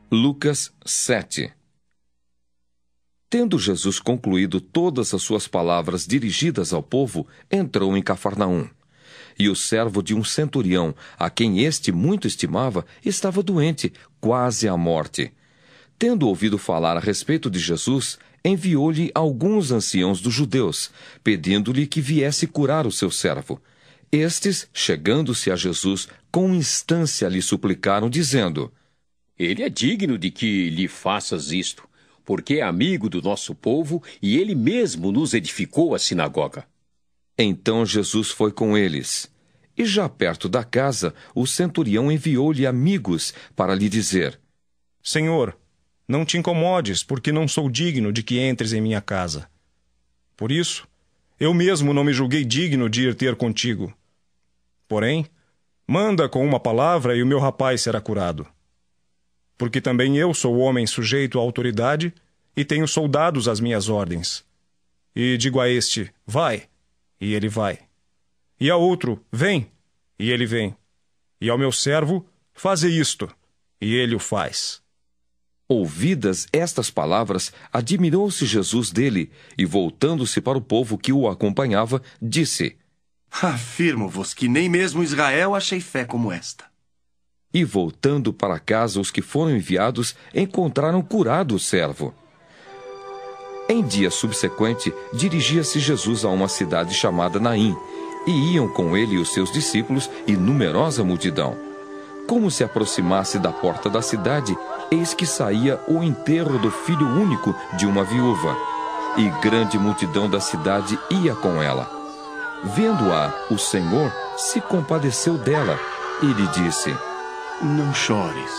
Lucas 7. Tendo Jesus concluído todas as suas palavras dirigidas ao povo, entrou em Cafarnaum. E o servo de um centurião, a quem este muito estimava, estava doente, quase à morte. Tendo ouvido falar a respeito de Jesus, enviou-lhe alguns anciãos dos judeus, pedindo-lhe que viesse curar o seu servo. Estes, chegando-se a Jesus, com instância lhe suplicaram, dizendo: Ele é digno de que lhe faças isto, porque é amigo do nosso povo e ele mesmo nos edificou a sinagoga. Então Jesus foi com eles. E já perto da casa, o centurião enviou-lhe amigos para lhe dizer: Senhor, não te incomodes, porque não sou digno de que entres em minha casa. Por isso, eu mesmo não me julguei digno de ir ter contigo. Porém, manda com uma palavra e o meu rapaz será curado. Porque também eu sou homem sujeito à autoridade e tenho soldados às minhas ordens. E digo a este, vai, e ele vai. E a outro, vem, e ele vem. E ao meu servo, faze isto, e ele o faz. Ouvidas estas palavras, admirou-se Jesus dele, e voltando-se para o povo que o acompanhava, disse: Afirmo-vos que nem mesmo Israel achei fé como esta. E voltando para casa, os que foram enviados encontraram curado o servo. Em dia subsequente, dirigia-se Jesus a uma cidade chamada Naim, e iam com ele os seus discípulos e numerosa multidão. Como se aproximasse da porta da cidade, eis que saía o enterro do filho único de uma viúva, e grande multidão da cidade ia com ela. Vendo-a, o Senhor se compadeceu dela e lhe disse: Não chores.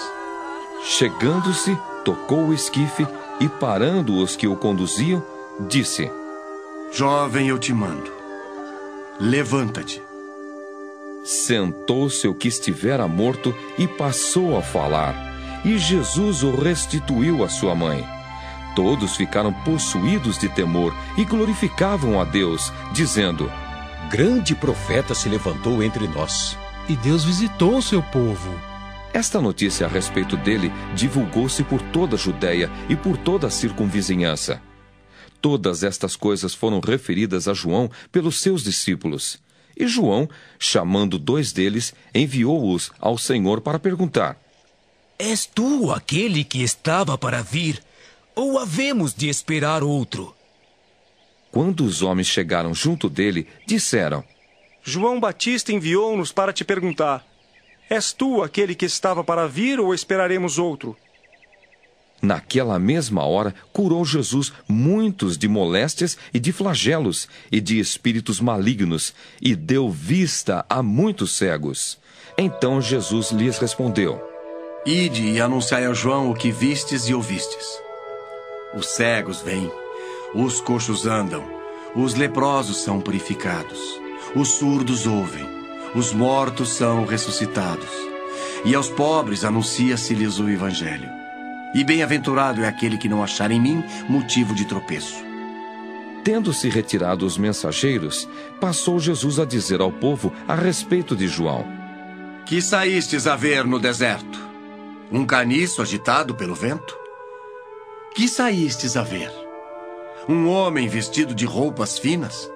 Chegando-se, tocou o esquife e, parando os que o conduziam, disse: Jovem, eu te mando, levanta-te. Sentou-se o que estivera morto e passou a falar, e Jesus o restituiu à sua mãe. Todos ficaram possuídos de temor e glorificavam a Deus, dizendo: Grande profeta se levantou entre nós. E Deus visitou o seu povo. Esta notícia a respeito dele divulgou-se por toda a Judéia e por toda a circunvizinhança. Todas estas coisas foram referidas a João pelos seus discípulos. E João, chamando 2 deles, enviou-os ao Senhor para perguntar: És tu aquele que estava para vir, ou havemos de esperar outro? Quando os homens chegaram junto dele, disseram: João Batista enviou-nos para te perguntar: És tu aquele que estava para vir ou esperaremos outro? Naquela mesma hora, curou Jesus muitos de moléstias e de flagelos e de espíritos malignos, e deu vista a muitos cegos. Então Jesus lhes respondeu: Ide e anunciai a João o que vistes e ouvistes. Os cegos vêm, os coxos andam, os leprosos são purificados, os surdos ouvem, os mortos são ressuscitados, e aos pobres anuncia-se-lhes o Evangelho. E bem-aventurado é aquele que não achar em mim motivo de tropeço. Tendo-se retirado os mensageiros, passou Jesus a dizer ao povo a respeito de João: Que saístes a ver no deserto? Um caniço agitado pelo vento? Que saístes a ver? Um homem vestido de roupas finas?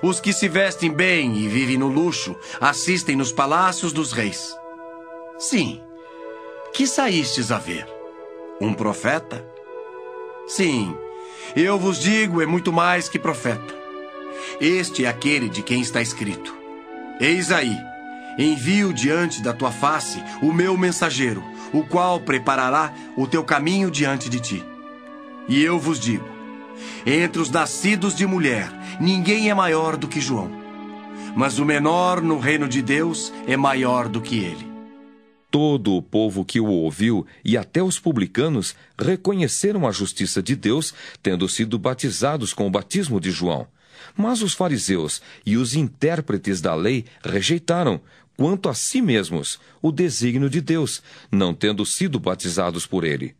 Os que se vestem bem e vivem no luxo assistem nos palácios dos reis. Sim, que saístes a ver? Um profeta? Sim, eu vos digo, é muito mais que profeta. Este é aquele de quem está escrito: Eis aí, envio diante da tua face o meu mensageiro, o qual preparará o teu caminho diante de ti. E eu vos digo, entre os nascidos de mulher, ninguém é maior do que João. Mas o menor no reino de Deus é maior do que ele. Todo o povo que o ouviu, e até os publicanos, reconheceram a justiça de Deus, tendo sido batizados com o batismo de João. Mas os fariseus e os intérpretes da lei rejeitaram, quanto a si mesmos, o desígnio de Deus, não tendo sido batizados por ele.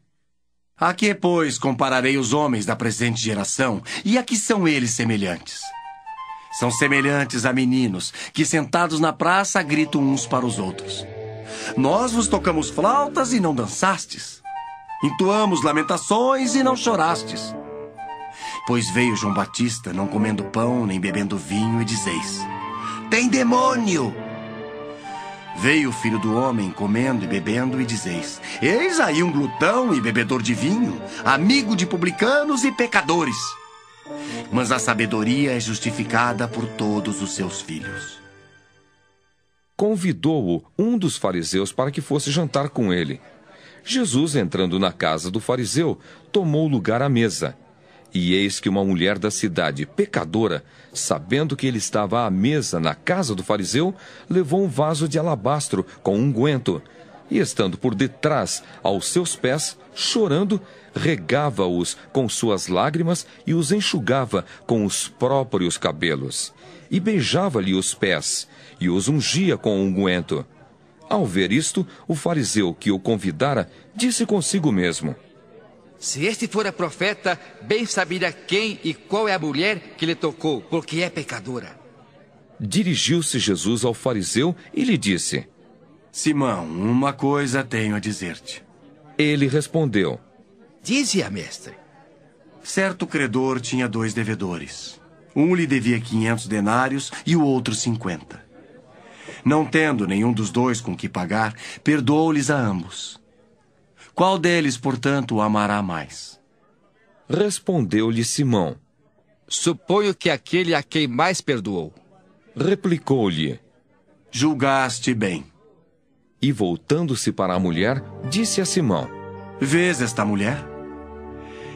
A que, pois, compararei os homens da presente geração, e a que são eles semelhantes? São semelhantes a meninos, que sentados na praça gritam uns para os outros: Nós vos tocamos flautas e não dançastes. Entoamos lamentações e não chorastes. Pois veio João Batista, não comendo pão nem bebendo vinho, e dizeis: tem demônio! Veio o Filho do Homem comendo e bebendo, e dizeis: eis aí um glutão e bebedor de vinho, amigo de publicanos e pecadores. Mas a sabedoria é justificada por todos os seus filhos. Convidou-o um dos fariseus para que fosse jantar com ele. Jesus, entrando na casa do fariseu, tomou lugar à mesa. E eis que uma mulher da cidade, pecadora, sabendo que ele estava à mesa na casa do fariseu, levou um vaso de alabastro com unguento, e estando por detrás aos seus pés, chorando, regava-os com suas lágrimas e os enxugava com os próprios cabelos. E beijava-lhe os pés, e os ungia com unguento. Ao ver isto, o fariseu que o convidara disse consigo mesmo: se este fora profeta, bem saberia quem e qual é a mulher que lhe tocou, porque é pecadora. Dirigiu-se Jesus ao fariseu e lhe disse: Simão, uma coisa tenho a dizer-te. Ele respondeu: dize-a, mestre. Certo credor tinha 2 devedores. Um lhe devia 500 denários e o outro 50. Não tendo nenhum dos 2 com que pagar, perdoou-lhes a ambos. Qual deles, portanto, o amará mais? Respondeu-lhe Simão: suponho que aquele a quem mais perdoou. Replicou-lhe: julgaste bem. E voltando-se para a mulher, disse a Simão: vês esta mulher?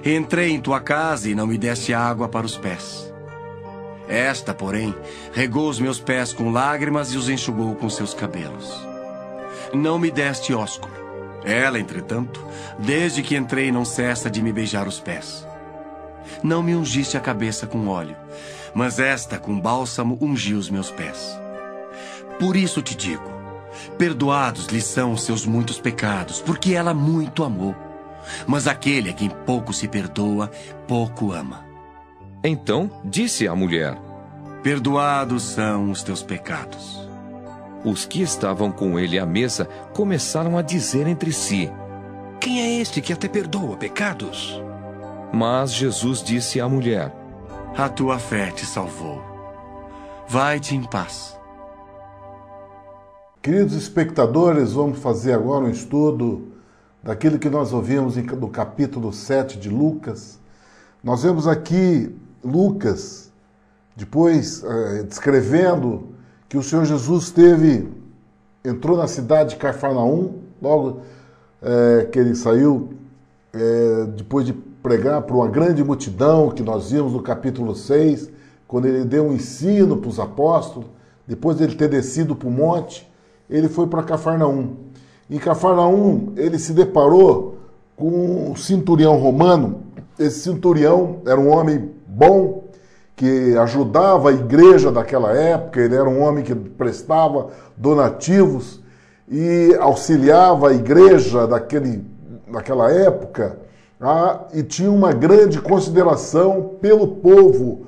Entrei em tua casa e não me deste água para os pés. Esta, porém, regou os meus pés com lágrimas e os enxugou com seus cabelos. Não me deste ósculo. Ela, entretanto, desde que entrei, não cessa de me beijar os pés. Não me ungiste a cabeça com óleo, mas esta, com bálsamo, ungiu os meus pés. Por isso te digo, perdoados lhe são os seus muitos pecados, porque ela muito amou. Mas aquele a quem pouco se perdoa, pouco ama. Então disse a mulher: perdoados são os teus pecados. Os que estavam com ele à mesa começaram a dizer entre si: quem é este que até perdoa pecados? Mas Jesus disse à mulher: a tua fé te salvou. Vai-te em paz. Queridos espectadores, vamos fazer agora um estudo daquilo que nós ouvimos no capítulo 7 de Lucas. Nós vemos aqui Lucas, depois descrevendo que o Senhor Jesus entrou na cidade de Cafarnaum, logo que ele saiu, depois de pregar para uma grande multidão, que nós vimos no capítulo 6, quando ele deu um ensino para os apóstolos, depois de ele ter descido para o monte, ele foi para Cafarnaum. Em Cafarnaum, ele se deparou com um centurião romano. Esse centurião era um homem bom, que ajudava a igreja daquela época, ele era um homem que prestava donativos e auxiliava a igreja daquela época, e tinha uma grande consideração pelo povo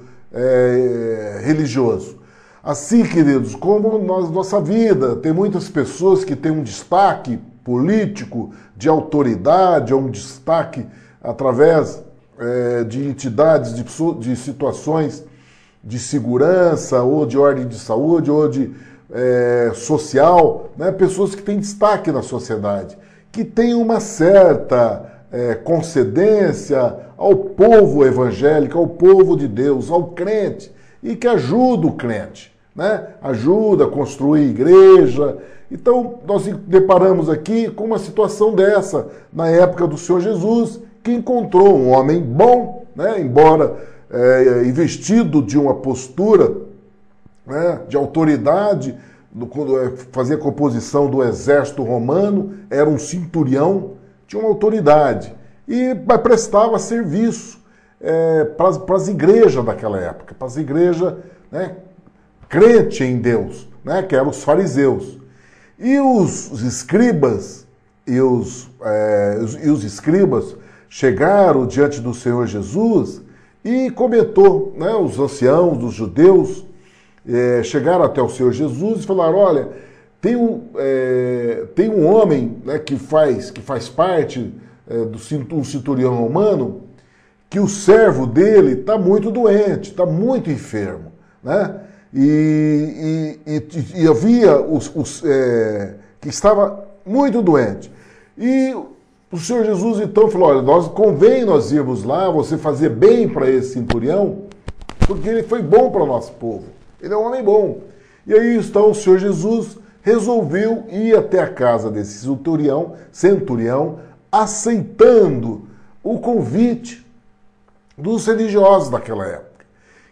religioso. Assim, queridos, como nossa vida, tem muitas pessoas que têm um destaque político, de autoridade, ou um destaque através de entidades, de situações de segurança, ou de ordem de saúde, ou de social, né? Pessoas que têm destaque na sociedade, que têm uma certa concedência ao povo evangélico, ao povo de Deus, ao crente, e que ajuda o crente, né? Ajuda a construir igreja. Então, nós deparamos aqui com uma situação dessa, na época do Senhor Jesus, que encontrou um homem bom, né? Embora investido de uma postura, né, de autoridade, quando fazia composição do exército romano, era um centurião, tinha uma autoridade, e prestava serviço para as igrejas daquela época, para as igrejas, né, crente em Deus, né, que eram os fariseus. E os escribas escribas chegaram diante do Senhor Jesus e comentou, né, os anciãos dos judeus chegaram até o Senhor Jesus e falaram: olha, tem um homem, né, que faz parte um centurião romano, que o servo dele está muito doente, está muito enfermo, né? E havia que estava muito doente. E o Senhor Jesus então falou, olha, convém nós irmos lá, você fazer bem para esse centurião, porque ele foi bom para o nosso povo. Ele é um homem bom. E aí então o Senhor Jesus resolveu ir até a casa desse centurião, aceitando o convite dos religiosos daquela época.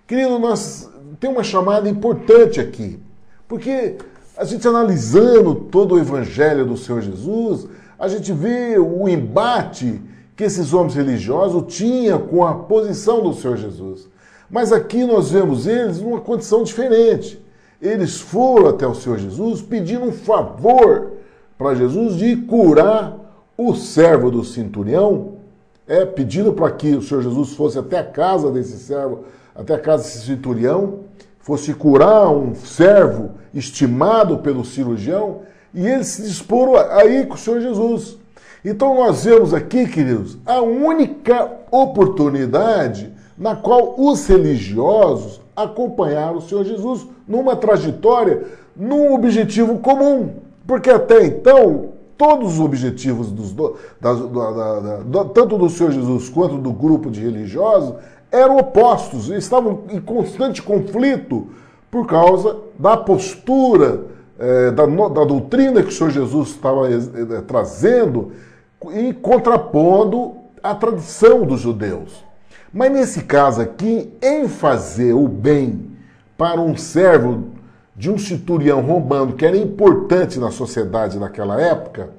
Querido, nós temos uma chamada importante aqui, porque a gente analisando todo o evangelho do Senhor Jesus, a gente vê o embate que esses homens religiosos tinham com a posição do Senhor Jesus. Mas aqui nós vemos eles numa condição diferente. Eles foram até o Senhor Jesus pedindo um favor para Jesus de curar o servo do centurião, pedindo para que o Senhor Jesus fosse até a casa desse servo, até a casa desse centurião, fosse curar um servo estimado pelo cirurgião, e eles se disporam a ir com o Senhor Jesus. Então nós vemos aqui, queridos, a única oportunidade na qual os religiosos acompanharam o Senhor Jesus numa trajetória, num objetivo comum. Porque até então, todos os objetivos tanto do Senhor Jesus quanto do grupo de religiosos eram opostos, eles estavam em constante conflito por causa da postura, da doutrina que o Senhor Jesus estava trazendo e contrapondo a tradição dos judeus. Mas nesse caso aqui, em fazer o bem para um servo de um centurião romano, que era importante na sociedade naquela época,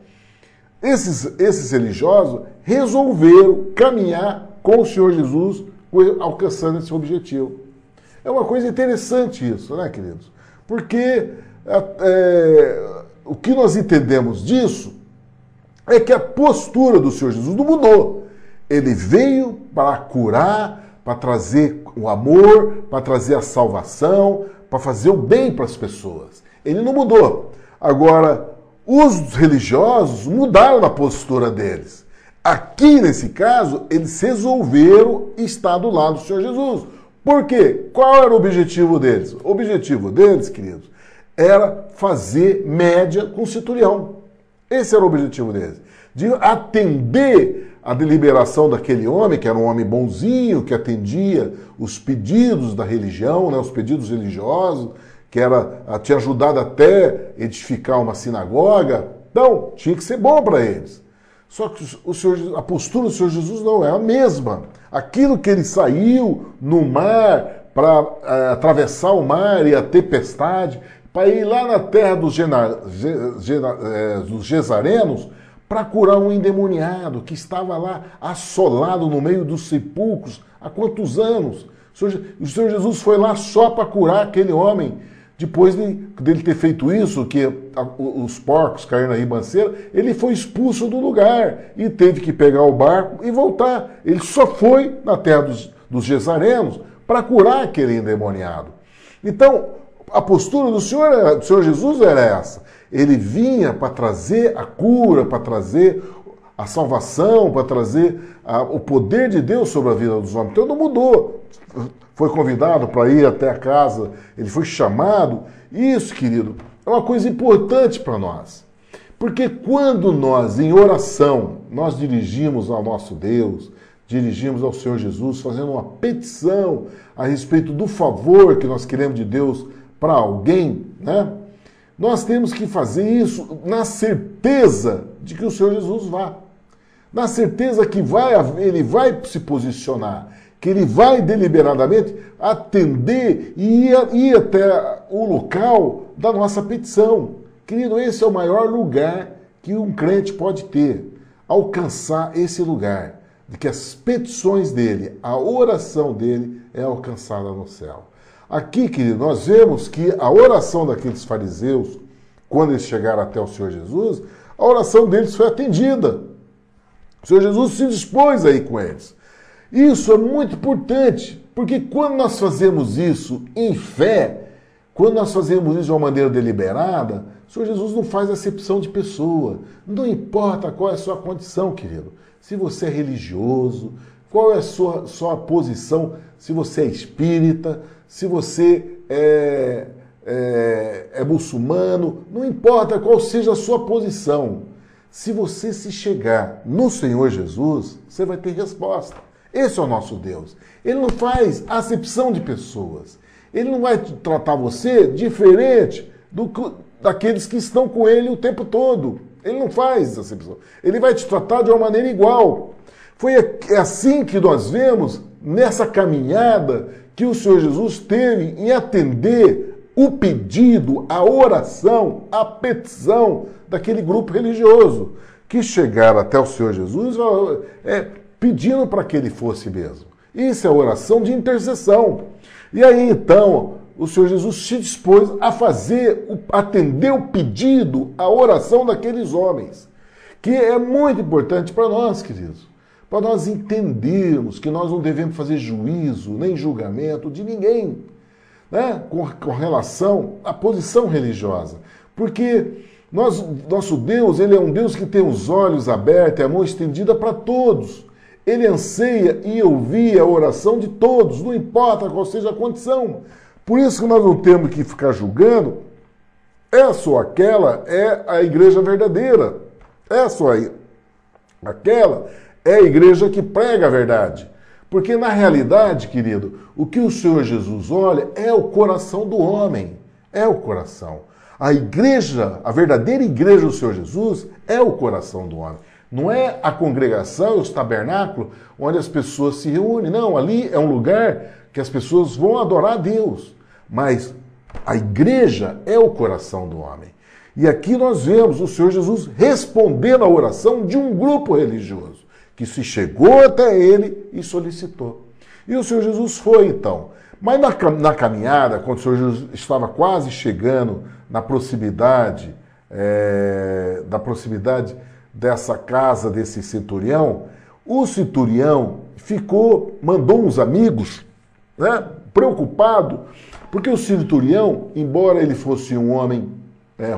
esses religiosos resolveram caminhar com o Senhor Jesus, alcançando esse objetivo. É uma coisa interessante isso, né, queridos? Porque o que nós entendemos disso é que a postura do Senhor Jesus não mudou. Ele veio para curar, para trazer o amor, para trazer a salvação, para fazer o bem para as pessoas. Ele não mudou. Agora, os religiosos mudaram a postura deles. Aqui, nesse caso, eles resolveram estar do lado do Senhor Jesus. Por quê? Qual era o objetivo deles? O objetivo deles, queridos, era fazer média com o centurião. Esse era o objetivo deles. De atender a deliberação daquele homem, que era um homem bonzinho, que atendia os pedidos da religião, né, os pedidos religiosos, que tinha ajudado até edificar uma sinagoga. Então, tinha que ser bom para eles. Só que a postura do Senhor Jesus não é a mesma. Aquilo que ele saiu no mar para atravessar o mar e a tempestade, para ir lá na terra dos Gesarenos, para curar um endemoniado que estava lá assolado no meio dos sepulcros há quantos anos? O Senhor Jesus foi lá só para curar aquele homem. Depois dele ter feito isso, que os porcos caíram na ribanceira, ele foi expulso do lugar e teve que pegar o barco e voltar. Ele só foi na terra dos Gesarenos para curar aquele endemoniado. Então, a postura do Senhor Jesus era essa. Ele vinha para trazer a cura, para trazer a salvação, para trazer o poder de Deus sobre a vida dos homens. Então não mudou. Foi convidado para ir até a casa, ele foi chamado. Isso, querido, é uma coisa importante para nós. Porque quando nós, em oração, nós dirigimos ao nosso Deus, dirigimos ao Senhor Jesus, fazendo uma petição a respeito do favor que nós queremos de Deus para alguém, né? Nós temos que fazer isso na certeza de que o Senhor Jesus vá. Na certeza que ele vai se posicionar, que ele vai deliberadamente atender e ir até o local da nossa petição. Querido, esse é o maior lugar que um crente pode ter, alcançar esse lugar, de que as petições dele, a oração dele é alcançada no céu. Aqui, querido, nós vemos que a oração daqueles fariseus, quando eles chegaram até o Senhor Jesus, a oração deles foi atendida. O Senhor Jesus se dispôs a ir com eles. Isso é muito importante, porque quando nós fazemos isso em fé, Quando nós fazemos isso de uma maneira deliberada, o Senhor Jesus não faz acepção de pessoa. Não importa qual é a sua condição, querido. Se você é religioso, qual é a sua posição, se você é espírita, se você é muçulmano, não importa qual seja a sua posição. Se você se chegar no Senhor Jesus, você vai ter resposta. Esse é o nosso Deus. Ele não faz acepção de pessoas. Ele não vai tratar você diferente daqueles que estão com ele o tempo todo. Ele não faz acepção. Ele vai te tratar de uma maneira igual. Foi assim que nós vemos nessa caminhada que o Senhor Jesus teve em atender o pedido, a oração, a petição daquele grupo religioso que chegaram até o Senhor Jesus pedindo para que ele fosse mesmo. Isso é oração de intercessão. E aí então o Senhor Jesus se dispôs a atender o pedido, a oração daqueles homens, que é muito importante para nós, queridos, para nós entendermos que nós não devemos fazer juízo nem julgamento de ninguém, né, com relação à posição religiosa, porque nosso Deus, ele é um Deus que tem os olhos abertos e a mão estendida para todos. Ele anseia em ouvir a oração de todos, não importa qual seja a condição. Por isso que nós não temos que ficar julgando, essa ou aquela é a igreja verdadeira, essa ou aquela é a igreja que prega a verdade. Porque na realidade, querido, o que o Senhor Jesus olha é o coração do homem, é o coração. A igreja, a verdadeira igreja do Senhor Jesus é o coração do homem. Não é a congregação, os tabernáculos, onde as pessoas se reúnem. Não, ali é um lugar que as pessoas vão adorar a Deus. Mas a igreja é o coração do homem. E aqui nós vemos o Senhor Jesus respondendo à oração de um grupo religioso, que se chegou até ele e solicitou. E o Senhor Jesus foi então. Mas na caminhada, quando o Senhor Jesus estava quase chegando na proximidade dessa casa desse centurião, o centurião mandou uns amigos, né, preocupado, porque o centurião, embora ele fosse um homem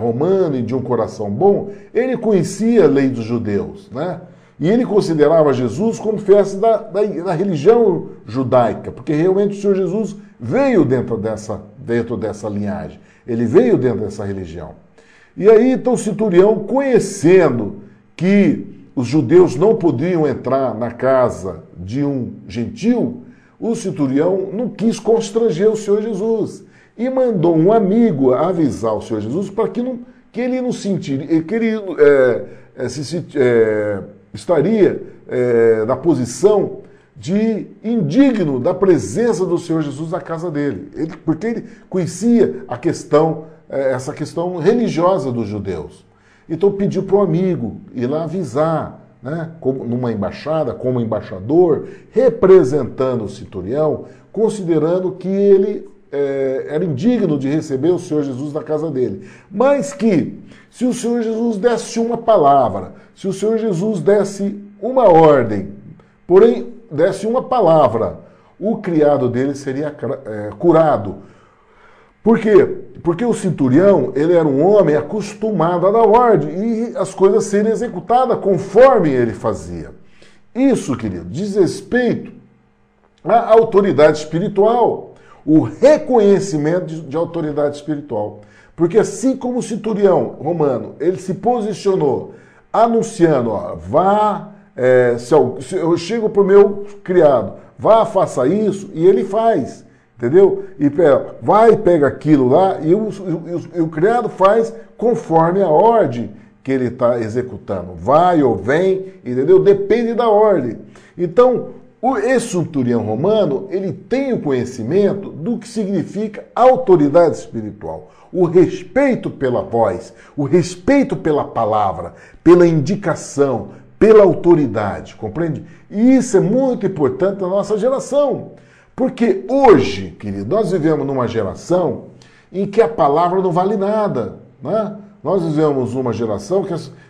romano e de um coração bom, ele conhecia a lei dos judeus, né? E ele considerava Jesus como festa da religião judaica, porque realmente o Senhor Jesus veio dentro dessa linhagem, ele veio dentro dessa religião. E aí então o centurião, conhecendo que os judeus não podiam entrar na casa de um gentil, o centurião não quis constranger o Senhor Jesus e mandou um amigo avisar o Senhor Jesus para que ele não sentiria, que ele estaria na posição de indigno da presença do Senhor Jesus na casa dele, porque ele conhecia essa questão religiosa dos judeus. Então pediu para o amigo ir lá avisar, né, numa embaixada, como embaixador, representando o centurião, considerando que ele era indigno de receber o Senhor Jesus na casa dele. Mas que, se o Senhor Jesus desse uma palavra, se o Senhor Jesus desse uma ordem, porém desse uma palavra, o criado dele seria curado. Por quê? Porque o centurião, ele era um homem acostumado a dar ordem e as coisas serem executadas conforme ele fazia. Isso, querido, diz respeito à autoridade espiritual, o reconhecimento de autoridade espiritual. Porque assim como o centurião romano, ele se posicionou anunciando, se eu chego para o meu criado, faça isso, e ele faz. Entendeu? E pega aquilo lá e o criado faz conforme a ordem que ele está executando. Vai ou vem, entendeu? Depende da ordem. Então, esse centurião romano, ele tem o conhecimento do que significa autoridade espiritual. O respeito pela voz, o respeito pela palavra, pela indicação, pela autoridade, compreende? E isso é muito importante na nossa geração. Porque hoje, querido, nós vivemos numa geração em que a palavra não vale nada, né? Nós vivemos numa geração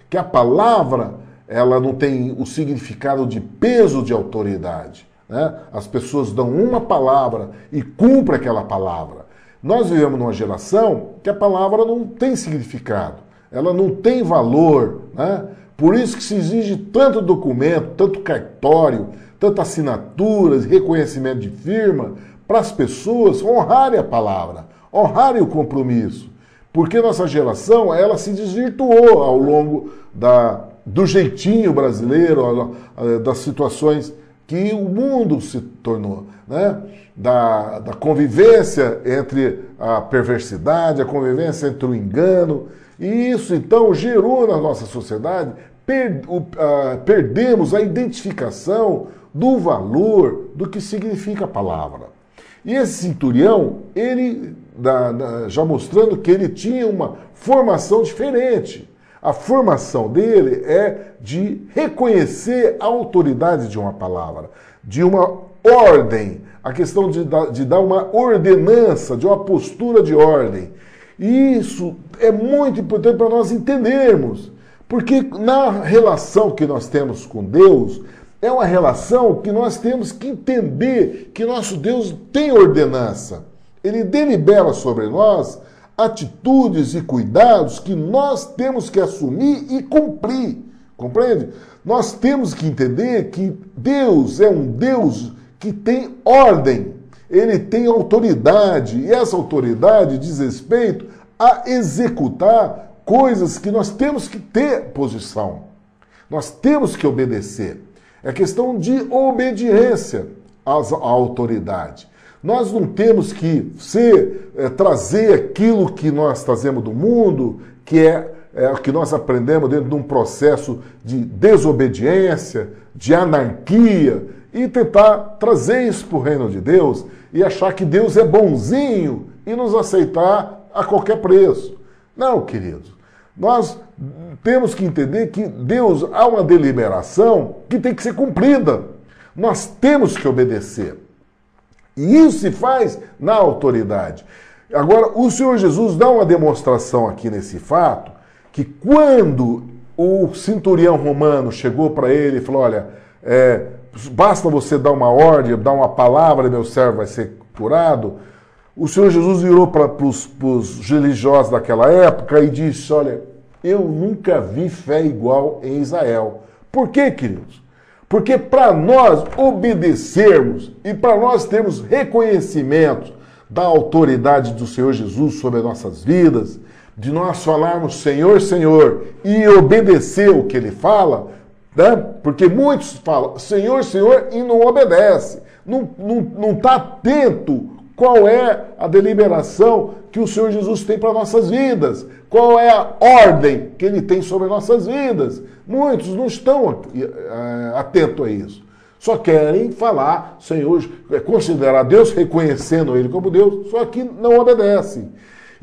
que a palavra ela não tem o significado de peso de autoridade, né? As pessoas dão uma palavra e cumprem aquela palavra. Nós vivemos numa geração que a palavra não tem significado, ela não tem valor, né? Por isso que se exige tanto documento, tanto cartório, tantas assinaturas, reconhecimento de firma, para as pessoas honrarem a palavra, honrarem o compromisso. Porque nossa geração, ela se desvirtuou ao longo do jeitinho brasileiro, das situações que o mundo se tornou, né? Da convivência entre a perversidade, a convivência entre o engano. E isso, então, gerou na nossa sociedade, perdemos a identificação do valor do que significa a palavra. E esse centurião, ele, já mostrando que ele tinha uma formação diferente. A formação dele é de reconhecer a autoridade de uma palavra, de uma ordem, a questão de dar uma ordenança, de uma postura de ordem. E isso é muito importante para nós entendermos, porque na relação que nós temos com Deus, é uma relação que nós temos que entender que nosso Deus tem ordenança. Ele delibera sobre nós atitudes e cuidados que nós temos que assumir e cumprir. Compreende? Nós temos que entender que Deus é um Deus que tem ordem. Ele tem autoridade. E essa autoridade diz respeito a executar coisas que nós temos que ter posição. Nós temos que obedecer. É questão de obediência à autoridade. Nós não temos que trazer aquilo que nós trazemos do mundo, que é o que nós aprendemos dentro de um processo de desobediência, de anarquia, e tentar trazer isso para o reino de Deus e achar que Deus é bonzinho e nos aceitar a qualquer preço. Não, queridos. Nós temos que entender que Deus há uma deliberação que tem que ser cumprida. Nós temos que obedecer. E isso se faz na autoridade. Agora, o Senhor Jesus dá uma demonstração aqui nesse fato, que quando o centurião romano chegou para ele e falou, olha, basta você dar uma ordem, dar uma palavra, meu servo vai ser curado, o Senhor Jesus virou para os religiosos daquela época e disse, olha, eu nunca vi fé igual em Israel. Por quê, queridos? Porque para nós obedecermos e para nós termos reconhecimento da autoridade do Senhor Jesus sobre as nossas vidas, de nós falarmos Senhor, Senhor e obedecer o que Ele fala, né? Porque muitos falam Senhor, Senhor e não obedece, não está atento qual é a deliberação que o Senhor Jesus tem para nossas vidas, qual é a ordem que Ele tem sobre nossas vidas. Muitos não estão atentos a isso. Só querem falar, Senhor, considerar Deus, reconhecendo Ele como Deus, só que não obedecem.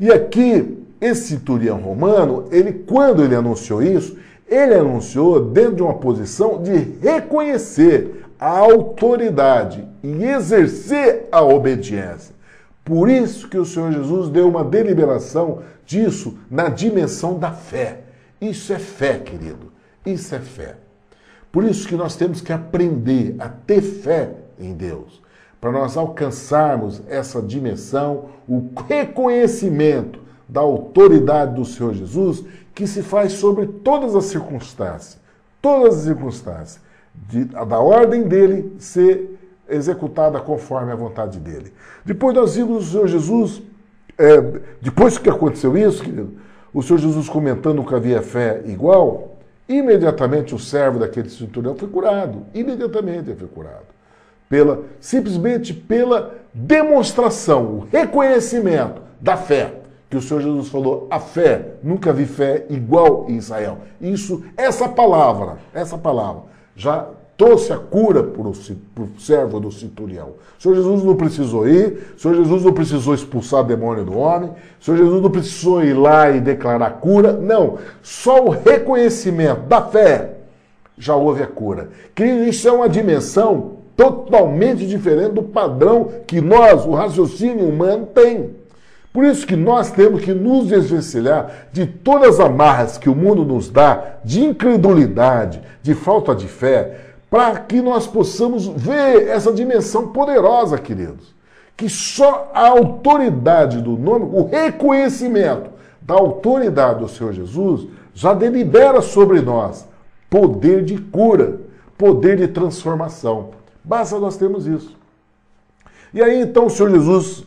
E aqui, esse centurião romano, quando ele anunciou isso, ele anunciou dentro de uma posição de reconhecer a autoridade e exercer a obediência. Por isso que o Senhor Jesus deu uma deliberação disso na dimensão da fé. Isso é fé, querido. Isso é fé. Por isso que nós temos que aprender a ter fé em Deus, para nós alcançarmos essa dimensão, o reconhecimento da autoridade do Senhor Jesus, que se faz sobre todas as circunstâncias, da ordem dele ser executada conforme a vontade dele. Depois nós vimos o Senhor Jesus, depois que aconteceu isso, querido, o Senhor Jesus comentando que havia fé igual, imediatamente o servo daquele centurião foi curado. Imediatamente ele foi curado. Simplesmente pela demonstração, o reconhecimento da fé. Que o Senhor Jesus falou, a fé, nunca vi fé igual em Israel. Essa palavra, já trouxe a cura para o servo do centurião. O Senhor Jesus não precisou ir, o Senhor Jesus não precisou expulsar o demônio do homem, o Senhor Jesus não precisou ir lá e declarar cura, não. Só o reconhecimento da fé já houve a cura. Que isso é uma dimensão totalmente diferente do padrão que nós, o raciocínio humano, tem. Por isso que nós temos que nos desvencilhar de todas as amarras que o mundo nos dá, de incredulidade, de falta de fé, para que nós possamos ver essa dimensão poderosa, queridos. que só a autoridade do nome, o reconhecimento da autoridade do Senhor Jesus, já delibera sobre nós poder de cura, poder de transformação. Basta nós termos isso. E aí então o Senhor Jesus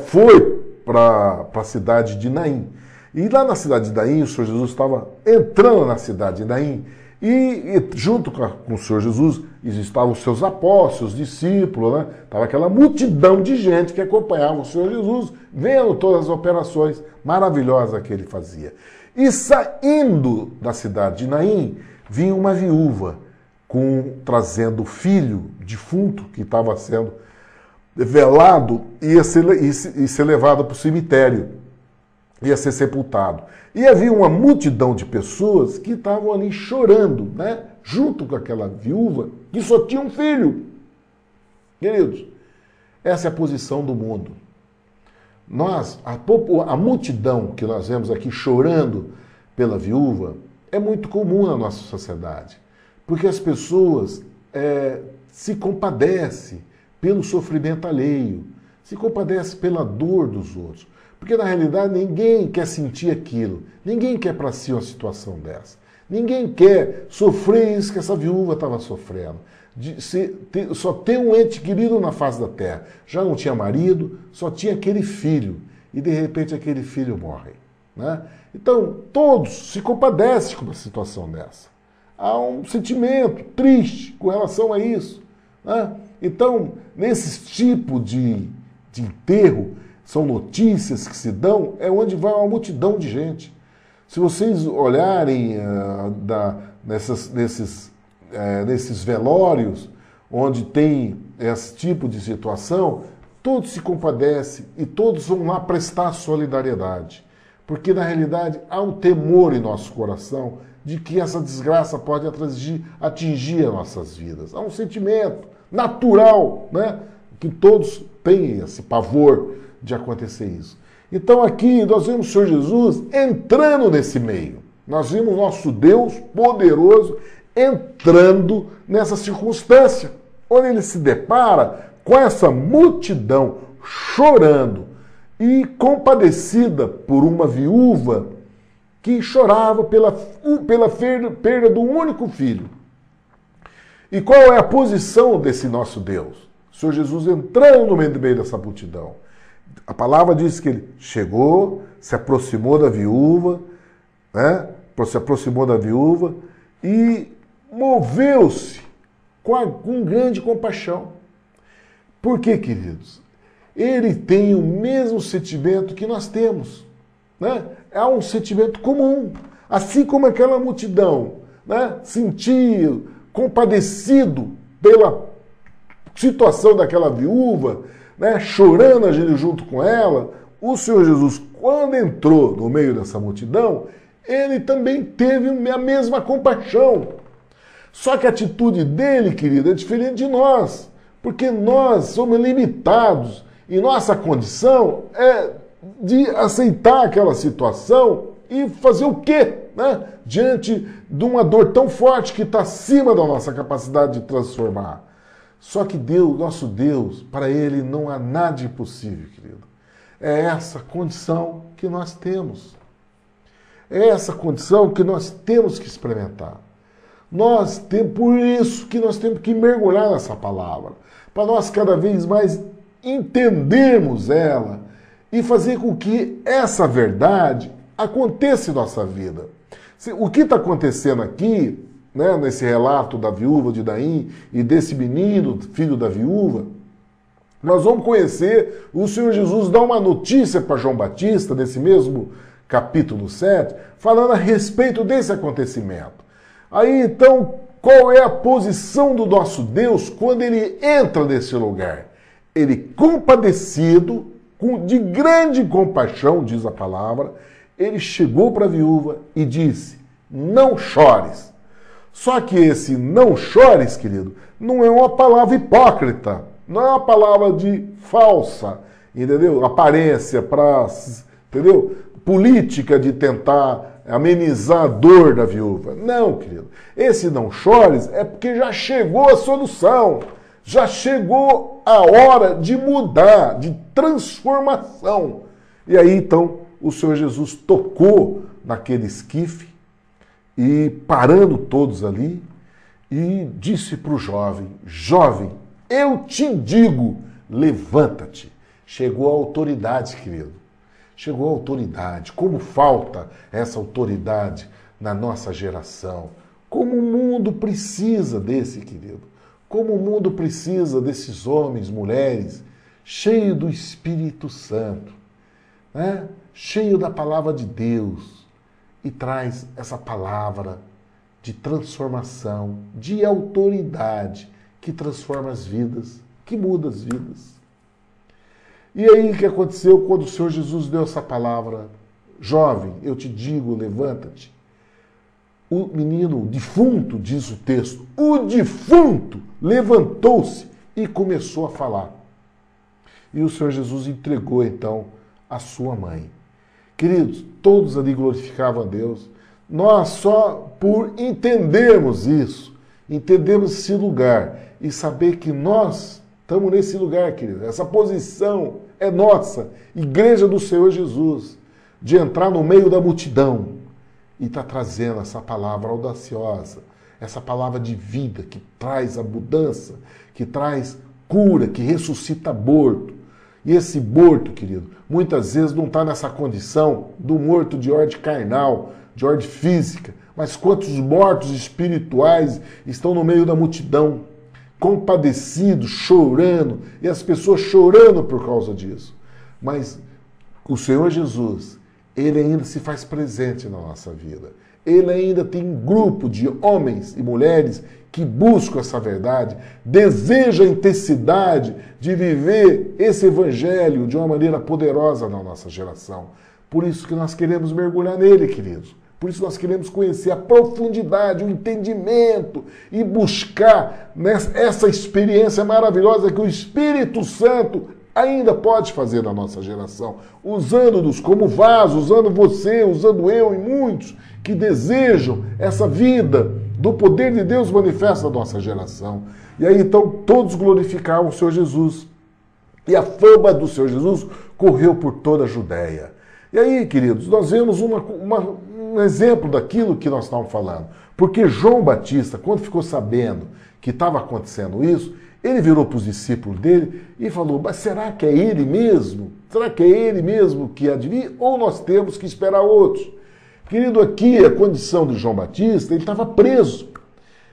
foi para a cidade de Naim. E lá na cidade de Naim, o Senhor Jesus estava entrando na cidade de Naim. E junto com o Senhor Jesus estavam os seus apóstolos, discípulos, né? Estava aquela multidão de gente que acompanhava o Senhor Jesus, vendo todas as operações maravilhosas que ele fazia. E saindo da cidade de Naim, vinha uma viúva trazendo o filho defunto que estava sendo velado e ia ser levado para o cemitério, ia ser sepultado. E havia uma multidão de pessoas que estavam ali chorando, né? Junto com aquela viúva que só tinha um filho. Queridos, essa é a posição do mundo. A multidão que nós vemos aqui chorando pela viúva é muito comum na nossa sociedade, porque as pessoas se compadecem pelo sofrimento alheio, se compadecem pela dor dos outros. Porque, na realidade, ninguém quer sentir aquilo. Ninguém quer para si uma situação dessa. Ninguém quer sofrer isso que essa viúva estava sofrendo. Só ter um ente querido na face da terra. Já não tinha marido, só tinha aquele filho. E, de repente, aquele filho morre. Né? Então, todos se compadecem com uma situação dessa. Há um sentimento triste com relação a isso. Né? Então, nesse tipo de enterro, são notícias que se dão, é onde vai uma multidão de gente. Se vocês olharem nesses velórios, onde tem esse tipo de situação, todos se compadecem e todos vão lá prestar solidariedade. Porque, na realidade, há um temor em nosso coração de que essa desgraça pode atingir as nossas vidas. Há um sentimento natural, né, que todos têm esse pavor de acontecer isso. Então aqui nós vemos o Senhor Jesus entrando nesse meio. Nós vimos o nosso Deus poderoso entrando nessa circunstância, onde ele se depara com essa multidão chorando e compadecida por uma viúva que chorava pela perda do único filho. E qual é a posição desse nosso Deus? O Senhor Jesus entrando no meio dessa multidão. A palavra diz que ele chegou, se aproximou da viúva, né? Se aproximou da viúva e moveu-se com grande compaixão. Por quê, queridos? Ele tem o mesmo sentimento que nós temos. Né? É um sentimento comum. Assim como aquela multidão, né? Sentia compadecido pela situação daquela viúva, né, chorando junto com ela, o Senhor Jesus, quando entrou no meio dessa multidão, ele também teve a mesma compaixão. Só que a atitude dele, querido, é diferente de nós, porque nós somos limitados e nossa condição é de aceitar aquela situação e fazer o quê? Né? Diante de uma dor tão forte que está acima da nossa capacidade de transformar. Só que Deus, nosso Deus, para Ele não há nada impossível, querido. É essa condição que nós temos. É essa condição que nós temos que experimentar. Por isso que nós temos que mergulhar nessa palavra, para nós cada vez mais entendermos ela e fazer com que essa verdade aconteça em nossa vida. O que está acontecendo aqui, né, nesse relato da viúva de Naim e desse menino, filho da viúva, nós vamos conhecer o Senhor Jesus dar uma notícia para João Batista, nesse mesmo capítulo 7, falando a respeito desse acontecimento. Aí então, qual é a posição do nosso Deus quando ele entra nesse lugar? Ele, compadecido, de grande compaixão, diz a palavra, ele chegou para a viúva e disse: não chores. Só que esse não chores, querido, não é uma palavra hipócrita, não é uma palavra de falsa, entendeu? Aparência, entendeu? Política de tentar amenizar a dor da viúva. Não, querido. Esse não chores é porque já chegou a solução, já chegou a hora de mudar, de transformação. E aí, então, o Senhor Jesus tocou naquele esquife e, parando todos ali, e disse para o jovem: jovem, eu te digo, levanta-te. Chegou a autoridade, querido. Chegou a autoridade. Como falta essa autoridade na nossa geração. Como o mundo precisa desse, querido. Como o mundo precisa desses homens, mulheres, cheios do Espírito Santo, né? Cheio da palavra de Deus, e traz essa palavra de transformação, de autoridade, que transforma as vidas, que muda as vidas. E aí o que aconteceu quando o Senhor Jesus deu essa palavra? Jovem, eu te digo, levanta-te. O menino, o defunto, diz o texto, o defunto levantou-se e começou a falar. E o Senhor Jesus entregou então a sua mãe. Queridos, todos ali glorificavam a Deus. Nós só por entendermos isso, entendermos esse lugar e saber que nós estamos nesse lugar, querido. Essa posição é nossa, Igreja do Senhor Jesus, de entrar no meio da multidão e está trazendo essa palavra audaciosa, essa palavra de vida que traz a mudança, que traz cura, que ressuscita morto. E esse morto, querido, muitas vezes não está nessa condição do morto de ordem carnal, de ordem física, mas quantos mortos espirituais estão no meio da multidão, compadecidos, chorando, e as pessoas chorando por causa disso. Mas o Senhor Jesus, Ele ainda se faz presente na nossa vida. Ele ainda tem um grupo de homens e mulheres que buscam essa verdade, desejam a intensidade de viver esse evangelho de uma maneira poderosa na nossa geração. Por isso que nós queremos mergulhar nele, queridos. Por isso nós queremos conhecer a profundidade, o entendimento e buscar essa experiência maravilhosa que o Espírito Santo ainda pode fazer na nossa geração, usando-nos como vaso, usando você, usando eu e muitos que desejam essa vida do poder de Deus manifesta na nossa geração. E aí então todos glorificavam o Senhor Jesus. E a fama do Senhor Jesus correu por toda a Judéia. E aí, queridos, nós vemos um exemplo daquilo que nós estávamos falando. Porque João Batista, quando ficou sabendo que estava acontecendo isso, ele virou para os discípulos dele e falou: mas será que é ele mesmo? Será que é ele mesmo que há de vir? Ou nós temos que esperar outros? Querido, aqui a condição de João Batista, ele estava preso.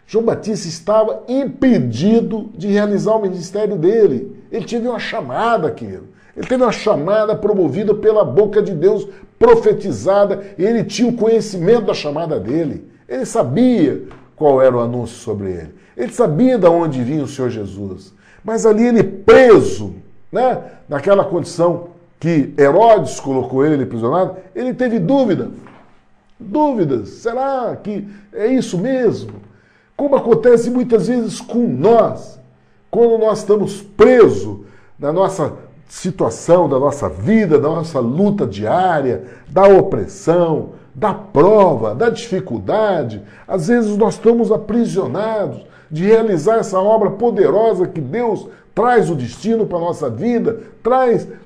João Batista estava impedido de realizar o ministério dele. Ele teve uma chamada, querido. Ele teve uma chamada promovida pela boca de Deus, profetizada, e ele tinha o conhecimento da chamada dele. Ele sabia qual era o anúncio sobre ele. Ele sabia de onde vinha o Senhor Jesus. Mas ali ele preso, né, naquela condição que Herodes colocou ele aprisionado, ele teve dúvidas. Será que é isso mesmo? Como acontece muitas vezes com nós, quando nós estamos presos na nossa situação, da nossa vida, da nossa luta diária, da opressão, da prova, da dificuldade. Às vezes nós estamos aprisionados de realizar essa obra poderosa que Deus traz o destino para a nossa vida,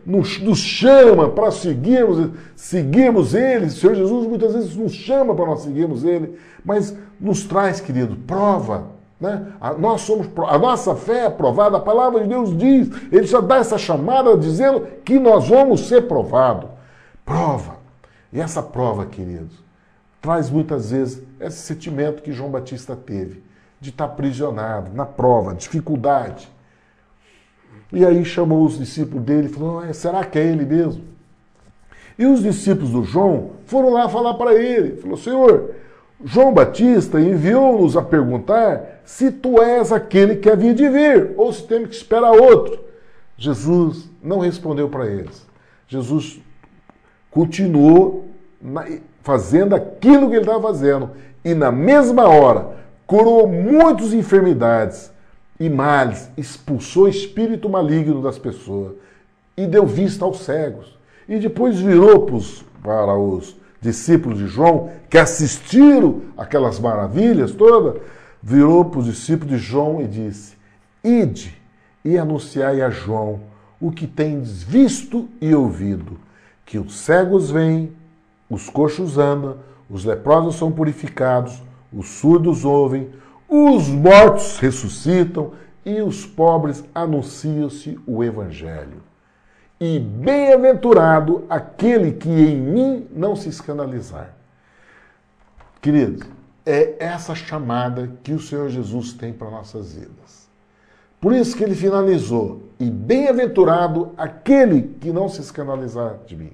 nos chama para seguirmos Ele. O Senhor Jesus muitas vezes nos chama para nós seguirmos Ele, mas nos traz, querido, prova. Né? A nossa fé é provada, a palavra de Deus diz, Ele já dá essa chamada dizendo que nós vamos ser provados. Prova. E essa prova, queridos, traz muitas vezes esse sentimento que João Batista teve, de estar aprisionado, na prova, dificuldade. E aí chamou os discípulos dele e falou: será que é ele mesmo? E os discípulos do João foram lá falar para ele. Falou: Senhor, João Batista enviou-nos a perguntar se tu és aquele que havia de vir, ou se temos que esperar outro. Jesus não respondeu para eles. Jesus continuou fazendo aquilo que ele estava fazendo. E na mesma hora, curou muitas enfermidades e males, expulsou espírito maligno das pessoas e deu vista aos cegos. E depois virou para os discípulos de João, que assistiram aquelas maravilhas todas, virou para os discípulos de João e disse: ide e anunciai a João o que tendes visto e ouvido, que os cegos veem, os coxos andam, os leprosos são purificados, os surdos ouvem, os mortos ressuscitam e os pobres anunciam-se o Evangelho. E bem-aventurado aquele que em mim não se escandalizar. Queridos, é essa chamada que o Senhor Jesus tem para nossas vidas. Por isso que ele finalizou, e bem-aventurado aquele que não se escandalizar de mim.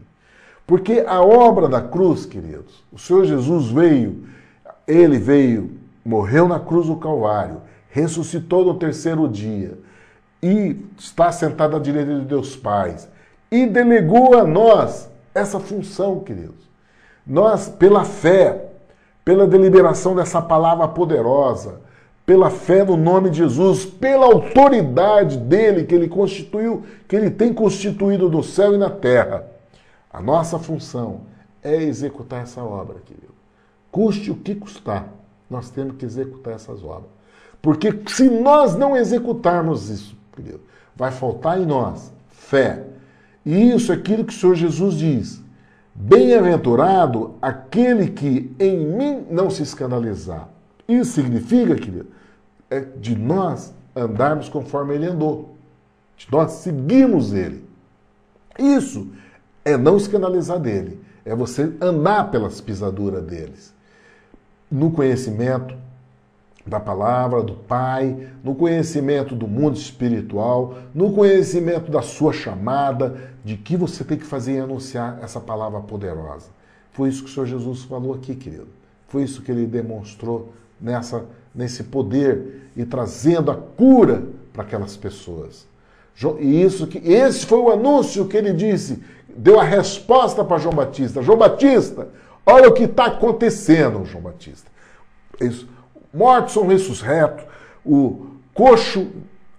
Porque a obra da cruz, queridos, o Senhor Jesus veio, ele veio, morreu na cruz do Calvário, ressuscitou no terceiro dia e está sentado à direita de Deus Pai e delegou a nós essa função, queridos. Nós, pela fé, pela deliberação dessa palavra poderosa, pela fé no nome de Jesus, pela autoridade dele que ele constituiu, que ele tem constituído no céu e na terra, a nossa função é executar essa obra, querido. Custe o que custar, nós temos que executar essas obras. Porque se nós não executarmos isso, querido, vai faltar em nós fé. E isso é aquilo que o Senhor Jesus diz. Bem-aventurado aquele que em mim não se escandalizar. Isso significa, querido, é de nós andarmos conforme ele andou. De nós seguirmos ele. Isso é não escandalizar dele. É você andar pelas pisaduras deles. No conhecimento da palavra, do Pai, no conhecimento do mundo espiritual, no conhecimento da sua chamada, de que você tem que fazer e anunciar essa palavra poderosa. Foi isso que o Senhor Jesus falou aqui, querido. Foi isso que ele demonstrou nesse poder e trazendo a cura para aquelas pessoas. E esse foi o anúncio que ele disse, deu a resposta para João Batista. João Batista, olha o que está acontecendo, João Batista. Isso. Mortos são ressurretos, o coxo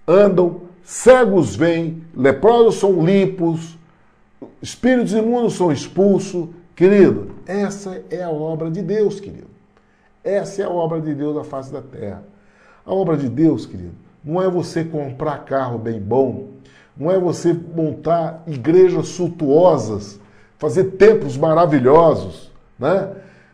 andam, cegos vêm, leprosos são limpos, espíritos imundos são expulsos. Querido, essa é a obra de Deus, querido. Essa é a obra de Deus na face da terra. A obra de Deus, querido, não é você comprar carro bem bom, não é você montar igrejas suntuosas, fazer templos maravilhosos, né?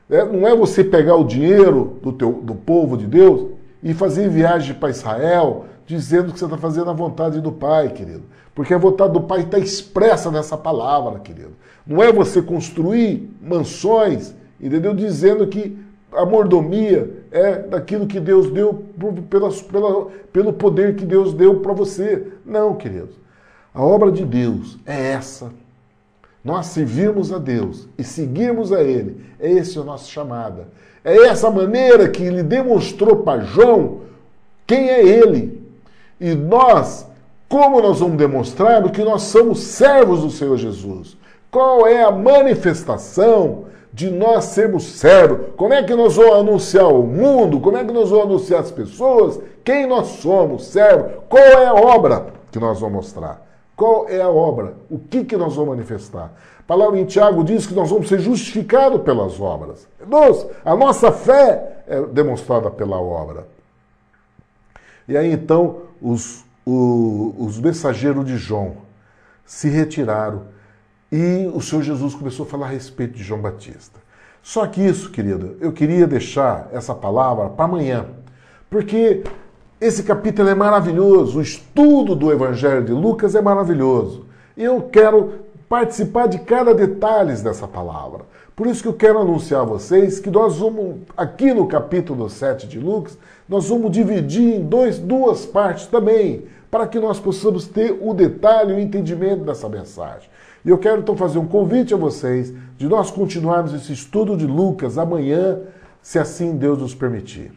Não é você pegar o dinheiro do povo de Deus e fazer viagem para Israel dizendo que você está fazendo a vontade do Pai, querido. Porque a vontade do Pai está expressa nessa palavra, querido. Não é você construir mansões, entendeu? Dizendo que a mordomia é daquilo que Deus deu pelo poder que Deus deu para você. Não, querido. A obra de Deus é essa. Nós servirmos a Deus e seguirmos a Ele, é esse a nossa chamada. É essa maneira que Ele demonstrou para João quem é Ele. E nós, como nós vamos demonstrar que nós somos servos do Senhor Jesus? Qual é a manifestação de nós sermos servos? Como é que nós vamos anunciar ao mundo? Como é que nós vamos anunciar às pessoas quem nós somos, servos? Qual é a obra que nós vamos mostrar? Qual é a obra? O que nós vamos manifestar? A palavra em Tiago diz que nós vamos ser justificados pelas obras. A nossa fé é demonstrada pela obra. E aí então os mensageiros de João se retiraram e o Senhor Jesus começou a falar a respeito de João Batista. Só que isso, querido, eu queria deixar essa palavra para amanhã, porque esse capítulo é maravilhoso, o estudo do Evangelho de Lucas é maravilhoso. E eu quero participar de cada detalhe dessa palavra. Por isso que eu quero anunciar a vocês que nós vamos, aqui no capítulo 7 de Lucas, nós vamos dividir em duas partes também, para que nós possamos ter o detalhe e o entendimento dessa mensagem. E eu quero então fazer um convite a vocês de nós continuarmos esse estudo de Lucas amanhã, se assim Deus nos permitir.